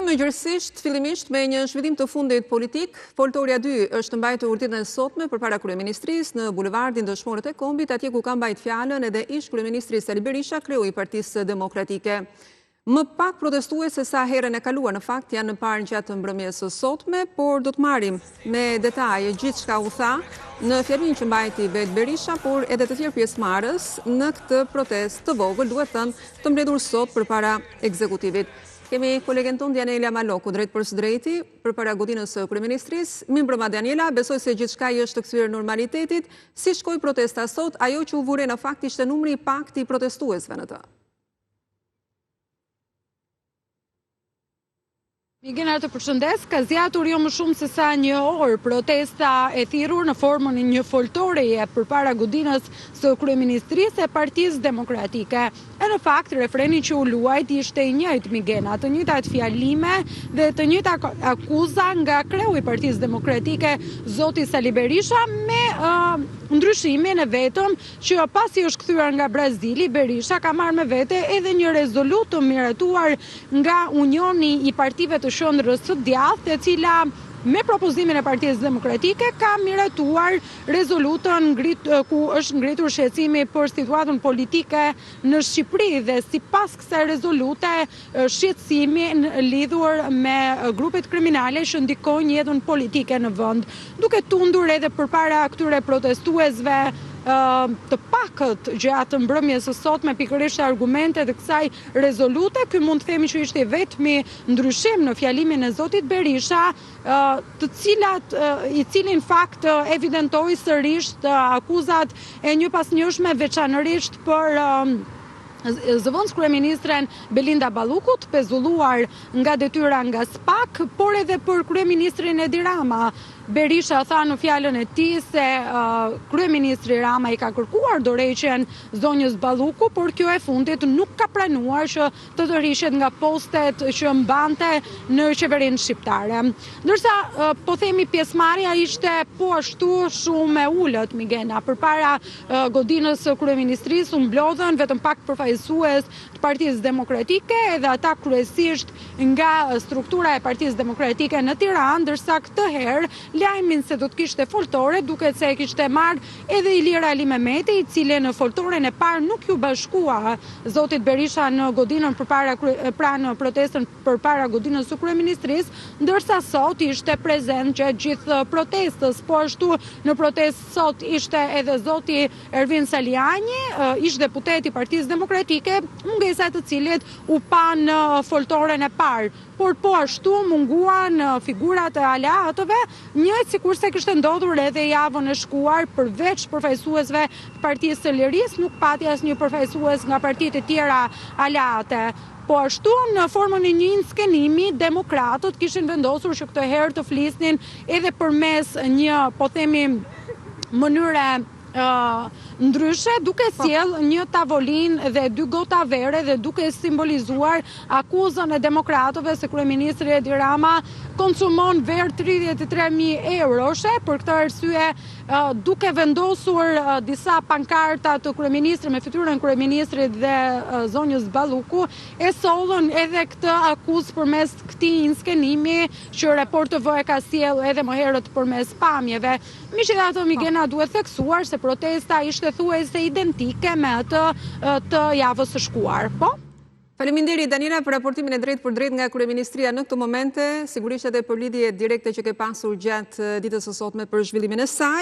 Mëngjesisht, fillimisht me një zhvillim të fundit politik, Foltorja 2 është mbajtur ditën e sotme përpara kryeministrisë në bulevardin Dëshmorët e Kombit, atje ku ka mbajtur fjalën edhe ish kryeministri Sali Berisha, kreu i Partisë Demokratike. Më pak protestues se sa herën e kaluar, në fakt janë në parë gjatë mbrëmjes së sotme, por do të marrim me detaje gjithçka u tha në fjalinë që mbajti vetë Berisha, por edhe të tjerë pjesëmarrës në këtë protestë të vogël, duhet thënë, të mbledhur sot përpara ekzekutivit. Kemi kolegen tonë Daniela Maloku, drejt për së drejti, përpara godinës së kryeministrisë. Mirëmbrëma Daniela, besoj se gjithçka i është të kthyer normalitetit. Si shkoi protesta sot? Ajo që u vure në fakt ishte numri i paktë i protestuesve në të. Migena, të përshëndes, ka zgjatur jo më shumë se sa një orë protesta e thirrur në formën e një foltoreje përpara godinës së kryeministrisë e Partisë Demokratike. E në fakt, refreni që u luajt ishte i njëjtë, Migena, të njëjtat fjalime dhe të njëjta akuza nga kreu i Partisë Demokratike, zoti Sali Berisha, me ndryshimin e vetëm që pasi është kthyer nga Brazili, Berisha ka marrë me vete edhe një rezolutë të miratuar nga Unioni i Partive të Shëndrës së Djathtë, e cila me propozimin e Partisë Demokratike ka miratuar rezolutën ku është ngritur shqetësimi për situatën politike në Shqipëri dhe sipas kësaj rezolute shqetësimin lidhur me grupet kriminale që ndikojnë jetën politike në vend, duke tundur edhe përpara këtyre protestuesve të pakët gjatë mbrëmjes së sotme pikërisht argumentet e kësaj rezolute. Ky mund të themi që ishte vetmi ndryshim në fjalimin e zotit Berisha, i cili në fakt evidentoi sërish akuzat e njëpasnjëshme veçanërisht për zëvendës kryeministren Belinda Ballukut, pezulluar nga detyra nga SPAK, por edhe për kryeministrin Edi Rama. Berisha tha në fjalën e tij se kryeministri Rama i ka kërkuar dorëheqjen zonjës Balluku, por kjo e fundit nuk ka pranuar që të tërhiqet nga postet që mbante në qeverinë shqiptare. Ndërsa po themi pjesëmarrja ishte po ashtu shumë e ulët, Migena. Përpara godinës së kryeministrisë u mblodhen vetëm pak përfaqësues të Partisë Demokratike, edhe ata kryesisht nga struktura e Partisë Demokratike në Tiranë, ndërsa këtë herë lajmin se do të kishte foltore, duket se e kishte marrë edhe Ilir Ali Mehmeti, i cili në foltoren e parë nuk ju bashkua zotit Berisha në godinën në protestën përpara godinës së kryeministrisë, ndërsa sot ishte prezent gjatë gjithë protestës. Po ashtu në protestë sot ishte edhe zoti Ervin Saliani, ish deputet i Partisë Demokratike, mungesa të cilit u pa në foltoren e parë. Por po ashtu munguan figurat e aleatëve, njëjtë sikur se kishte ndodhur edhe javën e shkuar, përveç përfaqësuesve të Partisë së Lirisë, nuk pati asnjë përfaqësues nga partitë e tjera aleate. Po ashtu, në formën e një skenimi, demokratët kishin vendosur që këtë herë të flisnin edhe përmes një, po themi, mënyre ndryshe, duke sjell një tavolinë dhe 2 gota vere dhe duke simbolizuar akuzën e demokratëve se kryeministri Edi Rama konsumon verë 33.000 euroshe. Për këtë arsye, duke vendosur disa pankarta të kryeministrit me fytyrën e kryeministrit dhe zonjës Balluku, e sollën edhe këtë akuzë përmes këtij skenimi që Report TV e ka sjellë edhe më herët përmes pamjeve. Megjithatë, Migena, duhet theksuar se protesta ishte thuajse identike me atë të javës së shkuar. Po? Faleminderit Daniela për raportimin e drejtë për drejtë nga kryeministria në këtë momente, sigurisht edhe për lidhje direkte që ke pasur gjatë ditës së sotme për zhvillimin e saj.